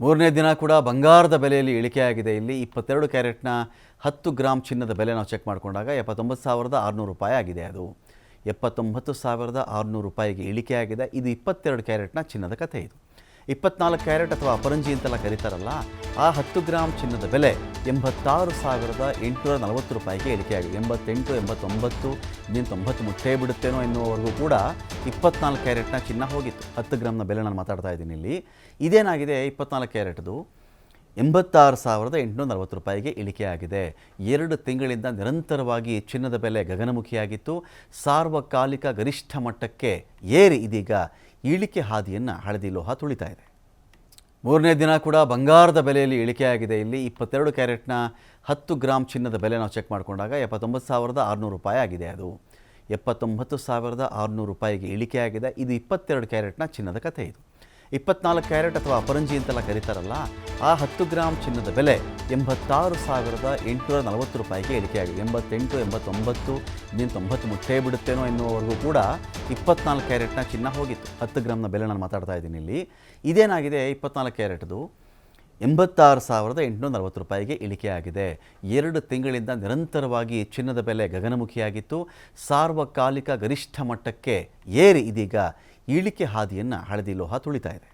ಮೂರನೇ ದಿನ ಕೂಡ ಬಂಗಾರದ ಬೆಲೆಯಲ್ಲಿ ಇಳಿಕೆಯಾಗಿದೆ. ಇಲ್ಲಿ 22 ಕ್ಯಾರೆಟ್ನ 10 ಗ್ರಾಮ್ ಚಿನ್ನದ ಬೆಲೆ ನಾವು ಚೆಕ್ ಮಾಡಿಕೊಂಡಾಗ 79,600 ರೂಪಾಯಿ ಆಗಿದೆ. ಅದು 79,600 ರೂಪಾಯಿಗೆ ಇಳಿಕೆಯಾಗಿದೆ. ಇದು 22 ಕ್ಯಾರೆಟ್ನ ಚಿನ್ನದ ಕಥೆ. ಇದು 24 ಕ್ಯಾರೆಟ್ ಅಥವಾ ಅಪರಂಜಿ ಅಂತೆಲ್ಲ ಕರೀತಾರಲ್ಲ, ಆ 10 ಗ್ರಾಮ್ ಚಿನ್ನದ ಬೆಲೆ 86,840 ರೂಪಾಯಿಗೆ ಇಳಿಕೆಯಾಗಿದೆ. 88, 89, ಇನ್ನೇನು 90 ಮುಟ್ಟೇ ಬಿಡುತ್ತೇನೋ ಎನ್ನುವವರೆಗೂ ಕೂಡ 24 ಕ್ಯಾರೆಟ್ನ ಚಿನ್ನ ಹೋಗಿತ್ತು. 10 ಗ್ರಾಮ್ನ ಬೆಲೆ ನಾನು ಮಾತಾಡ್ತಾ ಇದ್ದೀನಿ ಇಲ್ಲಿ. ಇದೇನಾಗಿದೆ, 24 ಕ್ಯಾರೆಟ್ದು 86,840 ರೂಪಾಯಿಗೆ ಇಳಿಕೆಯಾಗಿದೆ. 2 ತಿಂಗಳಿಂದ ನಿರಂತರವಾಗಿ ಚಿನ್ನದ ಬೆಲೆ ಗಗನಮುಖಿಯಾಗಿತ್ತು. ಸಾರ್ವಕಾಲಿಕ ಗರಿಷ್ಠ ಮಟ್ಟಕ್ಕೆ ಏರಿ ಇದೀಗ ಇಳಿಕೆ ಹಾದಿಯನ್ನು ಹಳದಿ ಲೋಹ ತುಳಿತಾ ಇದೆ. ಮೂರನೇ ದಿನ ಕೂಡ ಬಂಗಾರದ ಬೆಲೆಯಲ್ಲಿ ಇಳಿಕೆಯಾಗಿದೆ. ಇಲ್ಲಿ 22 ಕ್ಯಾರೆಟ್ನ 10 ಗ್ರಾಮ್ ಚಿನ್ನದ ಬೆಲೆ ನಾವು ಚೆಕ್ ಮಾಡಿಕೊಂಡಾಗ 79,600 ರೂಪಾಯಿ ಆಗಿದೆ. ಅದು 79,600 ರೂಪಾಯಿಗೆ ಇಳಿಕೆಯಾಗಿದೆ. ಇದು 22 ಕ್ಯಾರೆಟ್ನ ಚಿನ್ನದ ಕಥೆ. ಇದು 24 ಕ್ಯಾರೆಟ್ ಅಥವಾ ಅಪರಂಜಿ ಅಂತೆಲ್ಲ ಕರೀತಾರಲ್ಲ, ಆ 10 ಗ್ರಾಮ್ ಚಿನ್ನದ ಬೆಲೆ 86,840 ರೂಪಾಯಿಗೆ ಇಳಿಕೆಯಾಗಿದೆ. 88, 89, ಇನ್ನೇನು 90 ಮುಟ್ಟೇ ಬಿಡುತ್ತೇನೋ ಎನ್ನುವವರೆಗೂ ಕೂಡ 24 ಕ್ಯಾರೆಟ್ನ ಚಿನ್ನ ಹೋಗಿತ್ತು. 10 ಗ್ರಾಮ್ನ ಬೆಲೆ ನಾನು ಮಾತಾಡ್ತಾ ಇದ್ದೀನಿ ಇಲ್ಲಿ. ಇದೇನಾಗಿದೆ, 24 ಕ್ಯಾರೆಟ್ದು 86,840 ರೂಪಾಯಿಗೆ ಇಳಿಕೆಯಾಗಿದೆ. 2 ತಿಂಗಳಿಂದ ನಿರಂತರವಾಗಿ ಚಿನ್ನದ ಬೆಲೆ ಗಗನಮುಖಿಯಾಗಿತ್ತು. ಸಾರ್ವಕಾಲಿಕ ಗರಿಷ್ಠ ಮಟ್ಟಕ್ಕೆ ಏರಿ ಇದೀಗ ಇಳಿಕೆ ಹಾದಿಯನ್ನು ಹಳದಿ ಲೋಹ ತುಳಿತಾ ಇದೆ.